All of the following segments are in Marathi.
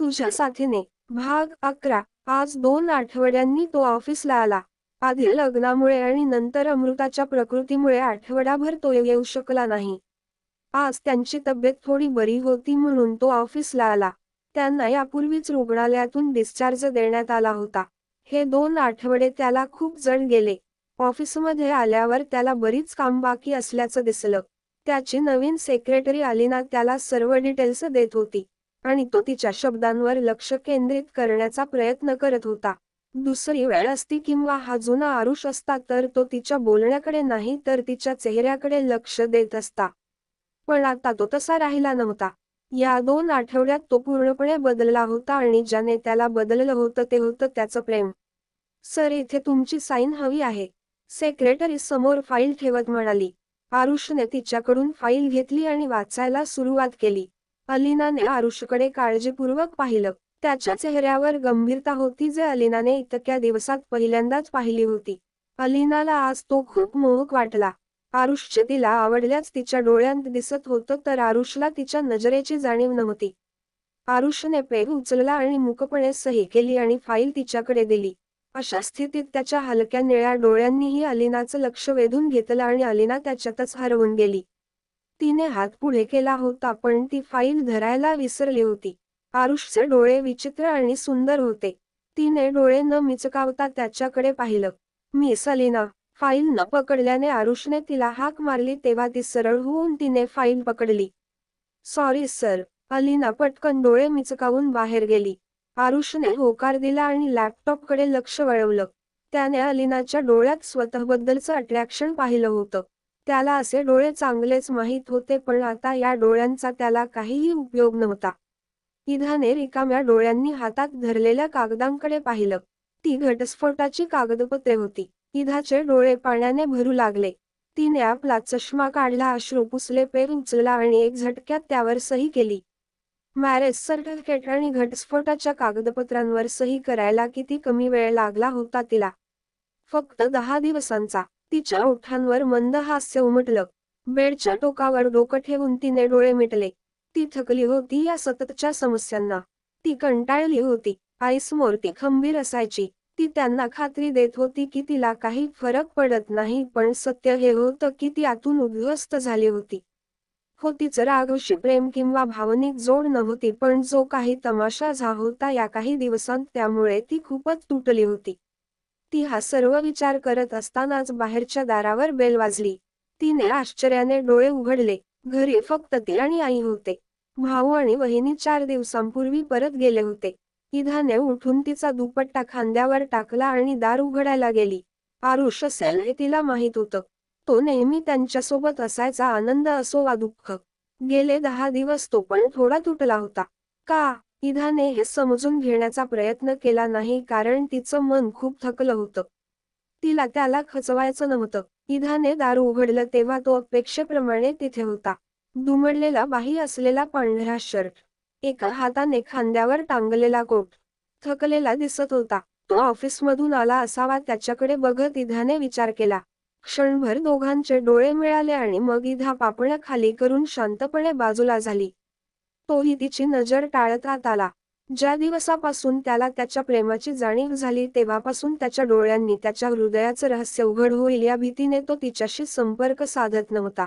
तुझ्या साथीने भाग 11. आज 2 आठवड्यांनी तो ऑफिसला आला. आधी लग्नामुळे आणि नंतर अमृताच्या प्रकृतीमुळे आठवडाभर तो येऊ शकला नाही. आज त्यांची तब्येत थोडी बरी होती म्हणून तो ऑफिसला आला. त्यांना यापूर्वीच रुग्णालयातून डिस्चार्ज देण्यात आला होता. हे 2 आठवडे त्याला खूप जड गेले. ऑफिसमध्ये आल्यावर त्याला बरीच काम बाकी असल्याचं दिसलं. त्याची नवीन सेक्रेटरी अलिना त्याला सर्व डिटेल्स देत होती आणि तो तिच्या शब्दांवर लक्ष केंद्रित करण्याचा प्रयत्न करत होता. दुसरी वेळ असती किंवा हा जुना आरुष असता तर तो तिच्या बोलण्याकडे नाही तर तिच्या चेहऱ्याकडे लक्ष देत असता. पण आता तो तसा राहिला नव्हता. या 2 आठवड्यात तो पूर्णपणे बदलला होता आणि ज्याने त्याला बदललं होतं ते होतं त्याचं प्रेम. सर, इथे तुमची साईन हवी आहे, सेक्रेटरी समोर फाईल ठेवत म्हणाली. आरुषने तिच्याकडून फाईल घेतली आणि वाचायला सुरुवात केली. अलिनाने आरुषकडे काळजीपूर्वक पाहिलं. त्याच्या चेहऱ्यावर गंभीरता होती जे अलिनाने इतक्या दिवसात पहिल्यांदाच पाहिली होती. अलिनाला आज तो खूप मोहक वाटला. आरुषचे तिला आवडल्याच तिच्या डोळ्यांत दिसत होतं तर आरुषला तिच्या नजरेची जाणीव नव्हती. आरुषने पेन उचलला आणि मूकपणे सही केली आणि फाईल तिच्याकडे दिली. अशा स्थितीत त्याच्या हलक्या निळ्या डोळ्यांनीही अलिनाचं लक्ष वेधून घेतलं आणि अलिना त्याच्यातच हरवून गेली. तिने हात पुढे केला होता पण ती फाईल धरायला विसरली होती. आरुषचे डोळे विचित्र आणि सुंदर होते. तिने डोळे न मिचकावता त्याच्याकडे पाहिलं. मिस अलिना. फाईल न पकडल्याने आरुषने तिला हाक मारली तेव्हा ती सरळ होऊन तिने फाईल पकडली. Sorry sir. अलिना पटकन डोळे मिचकावून बाहेर गेली. आरुषने होकार दिला आणि लॅपटॉपकडे लक्ष वळवलं. त्याने अलिनाच्या डोळ्यात स्वतःबद्दलचं अट्रॅक्शन पाहिलं होतं. त्याला असे डोळे चांगलेच माहीत होते पण आता या डोळ्यांचा त्याला काहीही उपयोग नव्हता. इधाने रिकाम्या डोळ्यांनी हातात धरलेल्या कागदांकडे पाहिलं. ती घटस्फोटाची कागदपत्रे होती. इधाचे डोळे पाण्याने भरू लागले. तिने आपला चष्मा काढला, अश्रू पुसले, पेन उचलला आणि एक झटक्यात त्यावर सही केली. मॅरेज सर्टिफिकेट आणि घटस्फोटाच्या कागदपत्रांवर सही करायला किती कमी वेळ लागला होता तिला. फक्त 10 दिवसांचा. तिच्या ओठांवर मंद हास्य उमटलं. बेडच्या टोकावर डोकं ठेवून तिने डोळे मिटले. ती थकली होती या सततच्या समस्यांना. ती कंटाळली होती. आईसमोर ती खंबीर असायची. ती त्यांना खात्री देत होती की तिला काही फरक पडत नाही पण सत्य हे होतं की ती आतून उद्ध्वस्त झाली होती. हो, तिचं राघवशी प्रेम किंवा भावनिक जोड नव्हती पण जो काही तमाशा झाला होता या काही दिवसांत त्यामुळे ती खूपच तुटली होती. ती हा सर्व विचार करत असतानाच बाहेरच्या दारावर बेल वाजली. तिने आश्चर्याने डोळे उघडले. घरी फक्त ती आणि आई होते. भाऊ आणि वहिनी 4 दिवसांपूर्वी परत गेले होते. इधाने उठून तिचा दुपट्टा खांद्यावर टाकला आणि दार उघडायला गेली. आरुष असेल हे तिला माहीत होतं. तो नेहमी त्यांच्यासोबत असायचा, आनंद असो वा दुःख. गेले 10 दिवस तो पण थोडा तुटला होता. का? इधाने हे समजून घेण्याचा प्रयत्न केला नाही कारण तिचं मन खूप थकलं होतं. तिला त्याला खचवायचं नव्हतं. इधाने दार उघडलं तेव्हा तो अपेक्षेप्रमाणे तिथे होता. दुमडलेला बाही असलेला पांढरा शर्ट, एका हाताने खांद्यावर टांगलेला कोट. थकलेला दिसत होता. तो ऑफिसमधून आला असावा त्याच्याकडे बघत इधाने विचार केला. क्षणभर दोघांचे डोळे मिळाले आणि मग इधा पापण्या खाली करून शांतपणे बाजूला झाली. तोही तिची नजर टाळत आत आला. ज्या दिवसापासून त्याला त्याच्या प्रेमाची जाणीव झाली तेव्हापासून त्याच्या डोळ्यांनी त्याच्या हृदयाचं रहस्य उघड होईल या भीतीने तो तिच्याशी संपर्क साधत नव्हता.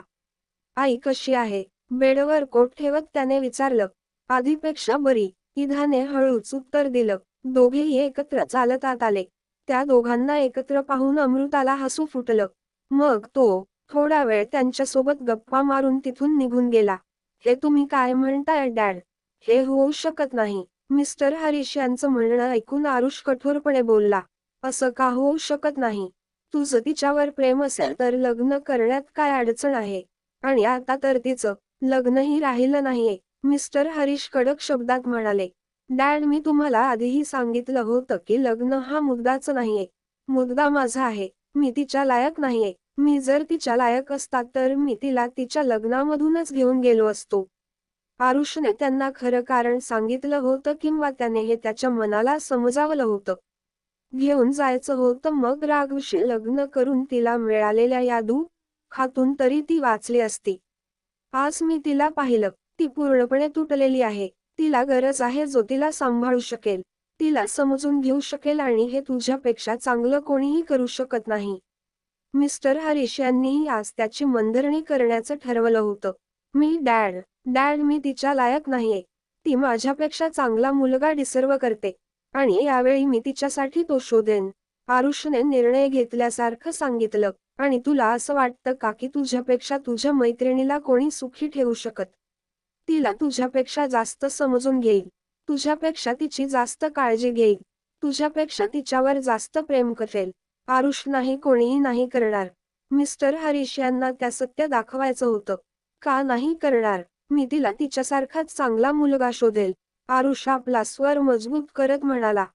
आई कशी आहे? बेडवर कोट ठेवत त्याने विचारलं. आधीपेक्षा बरी. इधाने हळूच उत्तर दिलं. दोघेही एकत्र चालत आत आले. त्या दोघांना एकत्र पाहून अमृताला हसू फुटलं. मग तो थोडा वेळ त्यांच्यासोबत गप्पा मारून तिथून निघून गेला. हे तुम्ही काय म्हणताय डॅड? हे होऊ शकत नाही. मिस्टर हरीश यांचं म्हणणं ऐकून आरुष कठोरपणे बोलला. असं का होऊ शकत नाही? तुझं तिच्यावर प्रेम असेल तर लग्न करण्यात काय अडचण आहे? आणि आता तर तिचं लग्नही राहिलं नाहीये, मिस्टर हरीश कडक शब्दात म्हणाले. डॅड, मी तुम्हाला आधीही सांगितलं होतं की लग्न हा मुद्दाच नाहीये. मुद्दा माझा आहे. मी तिच्या लायक नाहीये. मी जर तिच्या लायक असता तर मी तिला तिच्या लग्नामधूनच घेऊन गेलो असतो. आरुषने त्यांना खरं कारण सांगितलं होतं किंवा त्याने हे त्याच्या मनाला समजावलं होतं. घेऊन जायचं होतं मग राघवशी लग्न करून तिला मिळालेल्या या दुःखातून तरी ती वाचली असती. आज मी तिला पाहिलं. ती पूर्णपणे तुटलेली आहे. तिला गरज आहे जो तिला सांभाळू शकेल, तिला समजून घेऊ शकेल आणि हे तुझ्यापेक्षा चांगलं कोणीही करू शकत नाही. मिस्टर हरीश यांनीही आज त्याची मनधरणी करण्याचं ठरवलं होतं. डॅड मी तिच्या लायक नाहीये. ती माझ्यापेक्षा चांगला मुलगा डिसर्व करते. आणि यावेळी मी तिच्यासाठी तो शोधेन. आरुषने निर्णय घेतल्यासारखं सांगितलं. आणि तुला असं वाटतं का की तुझ्यापेक्षा तुझ्या मैत्रिणीला कोणी सुखी ठेवू शकत? तिला तुझ्यापेक्षा जास्त समजून घेईल. तुझ्यापेक्षा तिची जास्त काळजी घेईल. तुझ्यापेक्षा तिच्यावर जास्त प्रेम करेल. आरुष नाही, कोणीही नाही करणार. मिस्टर हरीश यांना त्या सत्य दाखवायचं होतं. का नाही करणार? मी तिला तिच्यासारखाच चांगला मुलगा शोधेल. आरुष आपला स्वर मजबूत करत म्हणाला.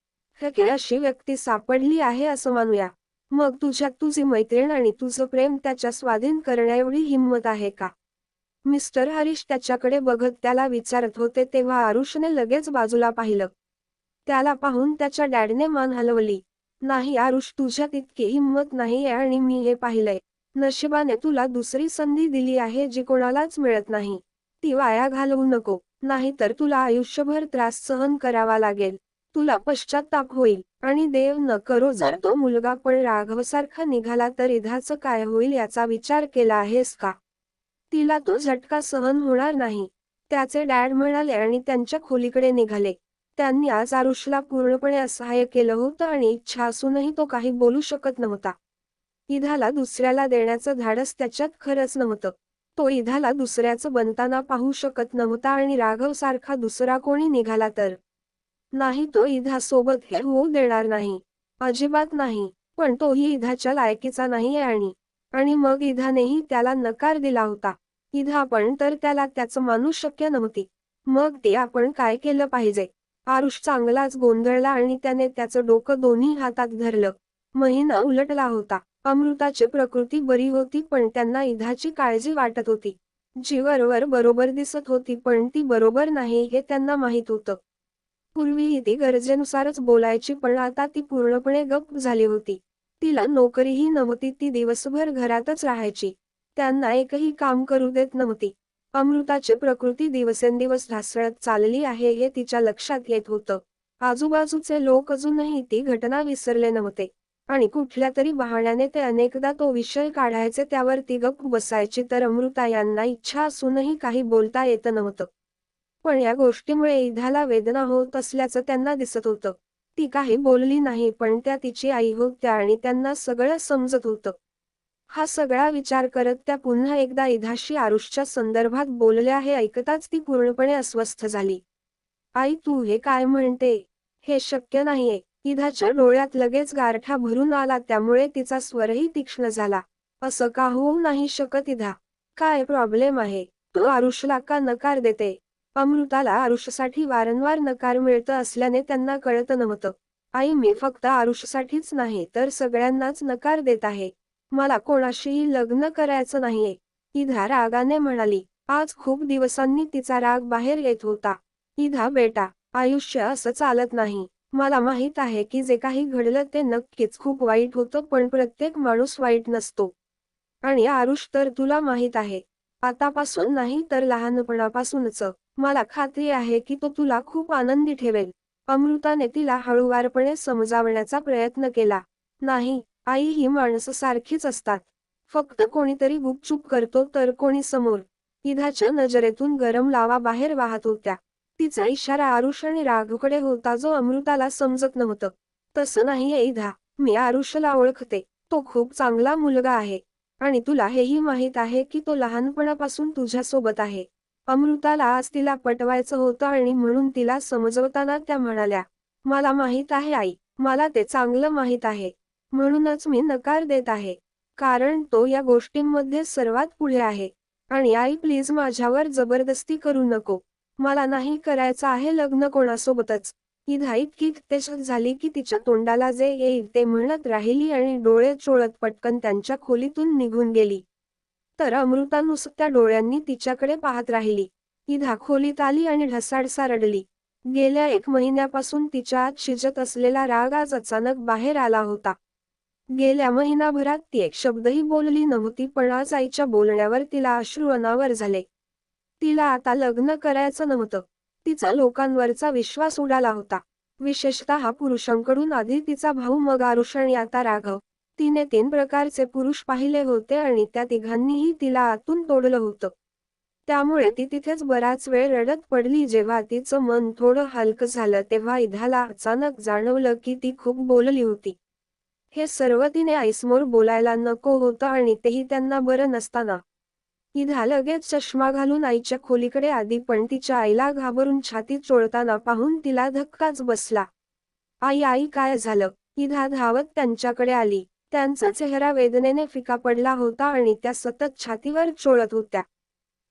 "ठीक, अशी व्यक्ती सापडली आहे असं मानूया. मग तुझ्यात तुझी मैत्रीण आणि तुझं प्रेम त्याच्या स्वाधीन करण्याएवढी हिंमत आहे का?" मिस्टर हरीश त्याच्याकडे बघत त्याला विचारत होते तेव्हा आरुषने लगेच बाजूला पाहिलं. त्याला पाहून त्याच्या डॅडने मान हलवली. "नाही आरुष, तुझ्यात इतकी हिंमत नाहीये आणि मी हे पाहिलंय. नशिबाने तुला दुसरी संधी दिली आहे जी कोणालाच मिळत नाही. ती वाया घालवू नको, नाहीतर तुला आयुष्यभर त्रास सहन करावा लागेल. तुला पश्चात्ताप होईल. आणि देव न करो जर तो मुलगा पण राघवसारखा निघाला तर इधाचं काय होईल याचा विचार केला आहेस का? तिला तो झटका सहन होणार नाही." त्याचे डॅड म्हणाले आणि त्यांच्या खोलीकडे निघाले. त्यांनी आज आरुषला पूर्णपणे असहाय्य केलं होतं आणि इच्छा असूनही तो काही बोलू शकत नव्हता. इधाला दुसऱ्याला देण्याचं धाडस त्याच्यात खरंच नव्हतं. तो इधाला दुसऱ्याचं बनताना पाहू शकत नव्हता आणि राघव सारखा दुसरा कोणी निघाला तर नाही, तो इधासोबत हे होऊ देणार नाही. अजिबात नाही. पण तोही इधाच्या लायकीचा नाहीये आणि मग इधानेही त्याला नकार दिला होता. इधा पण तर त्याला त्याचं मानू शक्य नव्हती. मग ते आपण काय केलं पाहिजे? आरुष चांगलाच गोंधळला आणि त्याने त्याचं डोकं दोन्ही हातात धरलं. महिना उलटला होता. अमृताची प्रकृती बरी होती पण त्यांना इधाची काळजी वाटत होती. जी वरवर बरोबर दिसत होती पण ती बरोबर नाही हे त्यांना माहीत होतं. पूर्वीही ती गरजेनुसारच बोलायची पण आता ती पूर्णपणे गप्प झाली होती. तिला नोकरीही नव्हती, ती दिवसभर घरातच राहायची. त्यांना एकही काम करू देत नव्हती. अमृताची प्रकृती दिवसेंदिवस ढासळत चालली आहे हे तिच्या लक्षात येत होतं. आजूबाजूचे लोक अजूनही ती घटना विसरले नव्हते. आणि कुठल्या तरी बहाण्याने ते अनेकदा तो विषय काढायचे, त्यावर ती गप्प बसायची तर अमृता यांना इच्छा असूनही काही बोलता येत नव्हतं. पण या गोष्टीमुळे इधाला वेदना होत असल्याचं त्यांना दिसत होतं. ती काही बोलली नाही पण त्या तिची आई होत्या आणि त्यांना सगळं समजत होतं. हा सगळा विचार करत त्या पुन्हा एकदा इधाशी आरुषच्या संदर्भात बोलल्या हे ऐकताच ती पूर्णपणे अस्वस्थ झाली. "आई, तू हे काय म्हणते? हे शक्य नाहीये." इधाच्या डोळ्यात लगेच गारठा भरून आला, त्यामुळे तिचा स्वरही तीक्ष्ण झाला. "असं का होऊ नाही शकत इधा? काय प्रॉब्लेम आहे? तू आरुषला का नकार देते?" अमृताला आरुषसाठी वारंवार नकार मिळत असल्याने त्यांना कळत नव्हतं. "आई, मी फक्त आरुषसाठीच नाही तर सगळ्यांनाच नकार देत आहे. मला कोणाशीही लग्न करायचं नाहीये." इधा रागाने म्हणाली. आज खूप दिवसांनी तिचा राग बाहेर येत होता. "इधा बेटा, आयुष्य असं चालत नाही. मला माहित आहे की जे काही घडलं ते नक्कीच खूप वाईट होतं पण प्रत्येक माणूस वाईट नसतो. आणि आरुष तर तुला माहित आहे. आतापासून नाही तर लहानपणापासूनच. मला खात्री आहे की तो तुला खूप आनंदी ठेवेल." अमृताने तिला हळूवारपणे समजावण्याचा प्रयत्न केला. "नाही आई, ही माणसं सारखीच असतात. फक्त कोणीतरी गुपचूप करतो तर कोणी समोर." इधाच्या नजरेतून गरम लावा बाहेर वाहत होत्या. तिचा इशारा आरुष आणि राघवकडे होता जो अमृताला समजत नव्हतं. "तसं नाहीये इधा, मी आरुषला ओळखते. तो खूप चांगला मुलगा आहे. आणि तुला हेही माहीत आहे की तो लहानपणापासून तुझ्यासोबत आहे." अमृताला आज तिला पटवायचं होतं आणि म्हणून तिला समजवताना त्या म्हणाल्या, "मला माहीत आहे आई, मला ते चांगलं माहीत आहे. म्हणूनच मी नकार देत आहे. कारण तो या गोष्टींमध्ये सर्वात पुढे आहे. आणि आई, प्लीज माझ्यावर जबरदस्ती करू नको. मला नाही करायचं आहे लग्न कोणासोबतच." इधा इतकी तेजस्वी झाली की तिच्या तोंडाला जे येईल ते म्हणत राहिली आणि डोळे चोळत पटकन त्यांच्या खोलीतून निघून गेली. तर अमृता नुसत्या डोळ्यांनी तिच्याकडे पाहत राहिली. इधा खोलीत आली आणि ढसाढसा रडली. गेल्या 1 महिन्यापासून तिच्या आत शिजत असलेला राग आज अचानक बाहेर आला होता. गेल्या महिनाभरात ती एक शब्दही बोलली नव्हती पण आज आईच्या बोलण्यावर तिला अश्रू अनावर झाले. तिला आता लग्न करायचं नव्हतं. तिचा लोकांवरचा विश्वास उडाला होता. विशेषतः पुरुषांकडून, आधी तिचा भाऊ, मग आरुष आणि आता राघव. तिने 3 प्रकारचे पुरुष पाहिले होते आणि त्या तिघांनीही तिला आतून तोडलं होतं. त्यामुळे ती तिथेच बराच वेळ रडत पडली. जेव्हा तिचं मन थोडं हलकं झालं तेव्हा इधाला अचानक जाणवलं की ती खूप बोलली होती. हे सर्व तिने आईसमोर बोलायला नको होतं, आणि तेही त्यांना बरं नसताना. इधा लगेच चष्मा घालून आईच्या खोलीकडे आली, पण तिच्या आईला घाबरून छाती चोळताना पाहून तिला धक्काच बसला. आई, आई, काय झालं? इधा धावत त्यांच्याकडे आली. त्यांचा चेहरा वेदनेने फिका पडला होता आणि त्या सतत छातीवर चोळत होत्या.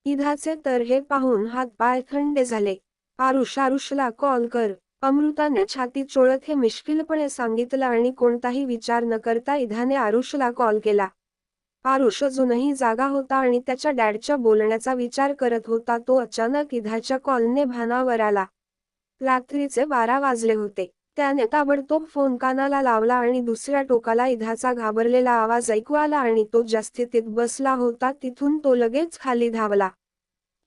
इधाचे तर हे पाहून हात-पाय थंड झाले. आरुषला कॉल कर, अमृताने छाती चोळत हे मिश्किलपणे सांगितलं आणि कोणताही विचार न करता इधाने आरुषला कॉल केला. आरुष अजूनही जागा होता आणि त्याच्या डॅडच्या बोलण्याचा विचार करत होता. तो अचानक इधाच्या कॉलने भानावर आला. रात्रीचे 12 वाजले होते. त्याने ताबडतोब फोन कानाला लावला आणि दुसऱ्या टोकाला इधाचा घाबरलेला आवाज ऐकू आला आणि तो ज्या स्थितीत बसला होता तिथून तो लगेच खाली धावला.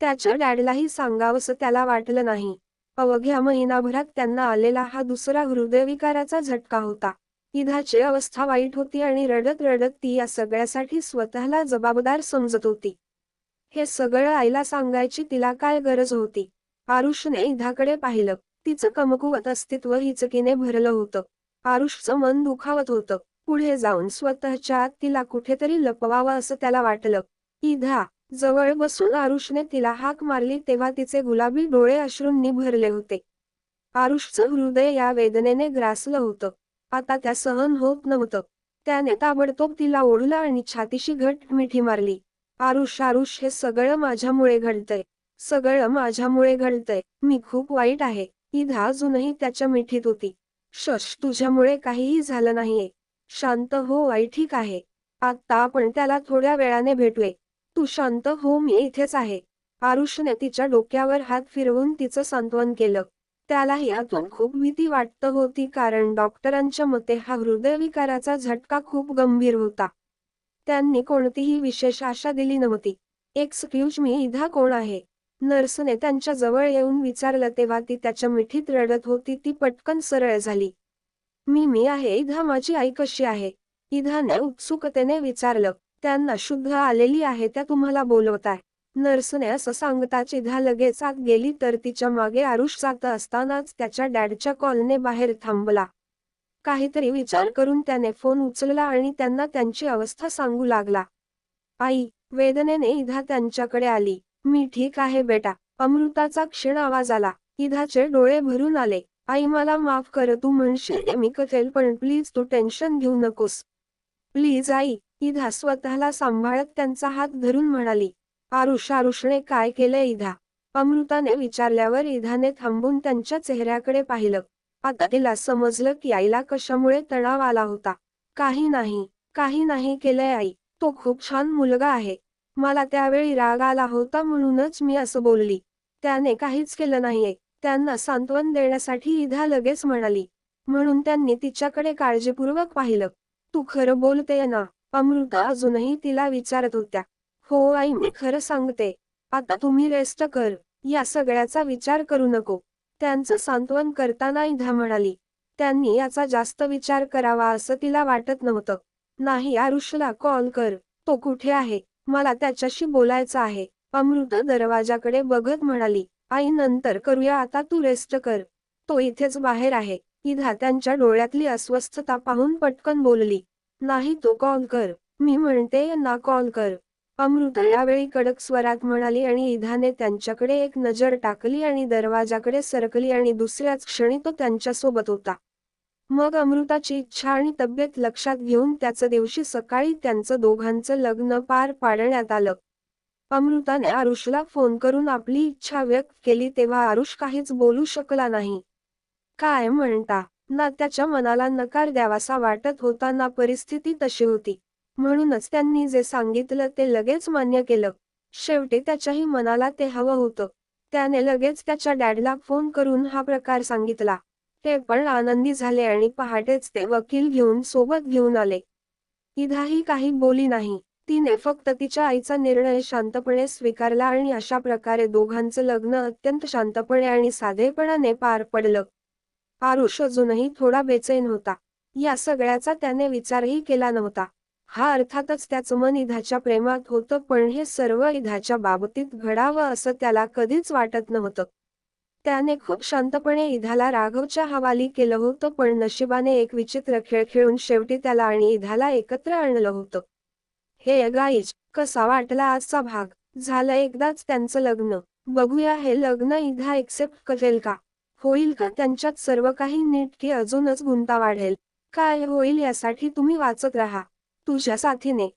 त्याच्या डॅडलाही सांगावंसं त्याला वाटलं नाही. अवघ्या महिनाभरात त्यांना आलेला हा दुसरा हृदयविकाराचा झटका होता. इधाची अवस्था वाईट होती आणि रडत रडत ती या सगळ्यासाठी स्वतःला जबाबदार समजत होती. हे सगळं आईला सांगायची तिला काय गरज होती? आरुषने इधाकडे पाहिलं. तिचं कमकुवत अस्तित्व हिचकीने भरलं होतं. आरुषचं मन दुखावत होतं. पुढे जाऊन स्वतःच्या आत तिला कुठेतरी लपवावं असं त्याला वाटलं. इधा, जवळ बसून आरुषने तिला हाक मारली तेव्हा तिचे गुलाबी डोळे अश्रूंनी भरले होते. आरुषचं हृदय या वेदनेने ग्रासलं होतं. आता त्या सहन होत नव्हतं. त्याने ताबडतोब तिला ओढलं आणि छातीशी घट्ट मिठी मारली. आरुष, आरुष, हे सगळं माझ्यामुळे घडतंय. सगळं माझ्यामुळे घडतंय. मी खूप वाईट आहे. इधा अजूनही त्याच्या मिठीत होती. शश, तुझ्यामुळे काहीही झालं नाहीये. शांत हो आई, ठीक आहे. आता आपण त्याला थोड्या वेळाने भेटूया. तू शांत हो, मी इथेच आहे. आरुषने तिच्या डोक्यावर हात फिरवून तिचं सांत्वन केलं. त्यालाही आतून खूप भीती वाटत होती, कारण डॉक्टरांच्या मते हा हृदयविकाराचा झटका खूप गंभीर होता. त्यांनी कोणतीही विशेष आशा दिली नव्हती. एक्सक्यूज मी, इधा कोण आहे? नर्सने त्यांच्या जवळ येऊन विचारलं तेव्हा ती त्याच्या मिठीत रडत होती. ती पटकन सरळ झाली. मी आहे इधा, माझी आई कशी आहे? इधाने उत्सुकतेने विचारलं. त्यांना शुद्ध आलेली आहे, त्या तुम्हाला बोलवताय. नर्सने असं सांगताच इधा लगेच आत गेली, तर तिच्या मागे आरुष जात असतानाच त्याच्या डॅडच्या कॉलने बाहेर थांबला. काहीतरी विचार करून त्याने फोन उचलला आणि त्यांना त्यांची अवस्था सांगू लागला. आई, वेदनेने इधा त्यांच्याकडे आली. मी ठीक आहे बेटा, अमृताचा क्षीण आवाज आला. इधाचे डोळे भरून आले. आई, मला माफ कर, तू म्हणशील मी करेल, पण प्लीज तू टेन्शन घेऊ नकोस. प्लीज आई, इधा स्वतःला सांभाळत त्यांचा हात धरून म्हणाली. आरुषने काय केलंय इधा? अमृताने विचारल्यावर इधाने थांबून त्यांच्या चेहऱ्याकडे पाहिलं. आता तिला समजलं की आईला कशामुळे तणाव आला होता. काही नाही केलंय आई. तो खूप छान मुलगा आहे. मला त्यावेळी राग आला होता म्हणूनच मी असं बोलली. त्याने काहीच केलं नाहीये. त्यांना सांत्वन देण्यासाठी इधा लगेच म्हणाली. म्हणून त्यांनी तिच्याकडे काळजीपूर्वक पाहिलं. तू खरं बोलतेय ना? अमृता अजूनही तिला विचारत होत्या. हो आई, मी खरं सांगते. आता तुम्ही रेस्ट कर. या सगळ्याचा विचार करू नको. त्यांचं सांत्वन करताना इधा म्हणाली. त्यांनी याचा जास्त विचार करावा असं तिला वाटत नव्हतं. नाही, आरुषला कॉल कर. तो कुठे आहे? मला त्याच्याशी बोलायचं आहे. अमृता दरवाजाकडे बघत म्हणाली. आई, नंतर करूया, आता तू रेस्ट कर. तो इथेच बाहेर आहे. इधा त्यांच्या डोळ्यातली अस्वस्थता पाहून पटकन बोलली. नाही, तो कॉल कर. मी म्हणते ना, कॉल कर. अमृता यावेळी कडक स्वरात म्हणाली आणि इधाने त्यांच्याकडे एक नजर टाकली आणि दरवाजाकडे सरकली आणि दुसऱ्याच क्षणी तो त्यांच्यासोबत होता. मग अमृताची इच्छा आणि तब्येत लक्षात घेऊन त्याच दिवशी सकाळी त्यांचं दोघांचं लग्न पार पाडण्यात आलं. अमृताने आरुषला फोन करून आपली इच्छा व्यक्त केली तेव्हा आरुष काहीच बोलू शकला नाही. काय म्हणता? ना त्याच्या मनाला नकार द्यावासा वाटत होता, ना परिस्थिती तशी होती. म्हणूनच त्यांनी जे सांगितलं ते लगेच मान्य केलं. शेवटी त्याच्याही मनाला ते हवं होतं. त्याने लगेच त्याच्या डॅडला फोन करून हा प्रकार सांगितला. ते पण आनंदी झाले आणि पहाटेच ते वकील सोबत घेऊन आले. इधाही काही बोली नाही. तिने फक्त तिच्या आईचा निर्णय शांतपणे स्वीकारला आणि अशा प्रकारे दोघांचं लग्न अत्यंत शांतपणे आणि साधेपणाने पार पडलं. आरुष अजूनही थोडा बेचैन होता. या सगळ्याचा त्याने विचारही केला नव्हता. हा अर्थातच त्याचं मन इधाच्या प्रेमात होतं, पण हे सर्व इधाच्या बाबतीत घडावं असं त्याला कधीच वाटत नव्हतं. त्याने खूप शांतपणे इधाला राघवच्या हवाली केलं होतं, पण नशिबाने एक विचित्र खेळ खेळून शेवटी त्याला आणि इधाला एकत्र आणलं होतं. हे गाईज, कसा वाटला आजचा भाग? झालं एकदाच त्यांचं लग्न. बघूया हे लग्न इधा एक्सेप्ट करेल का? होईल का त्यांच्यात सर्व काही नीट, की अजूनच गुंता वाढेल? काय होईल यासाठी तुम्ही वाचत राहा. तुझ्या साथीने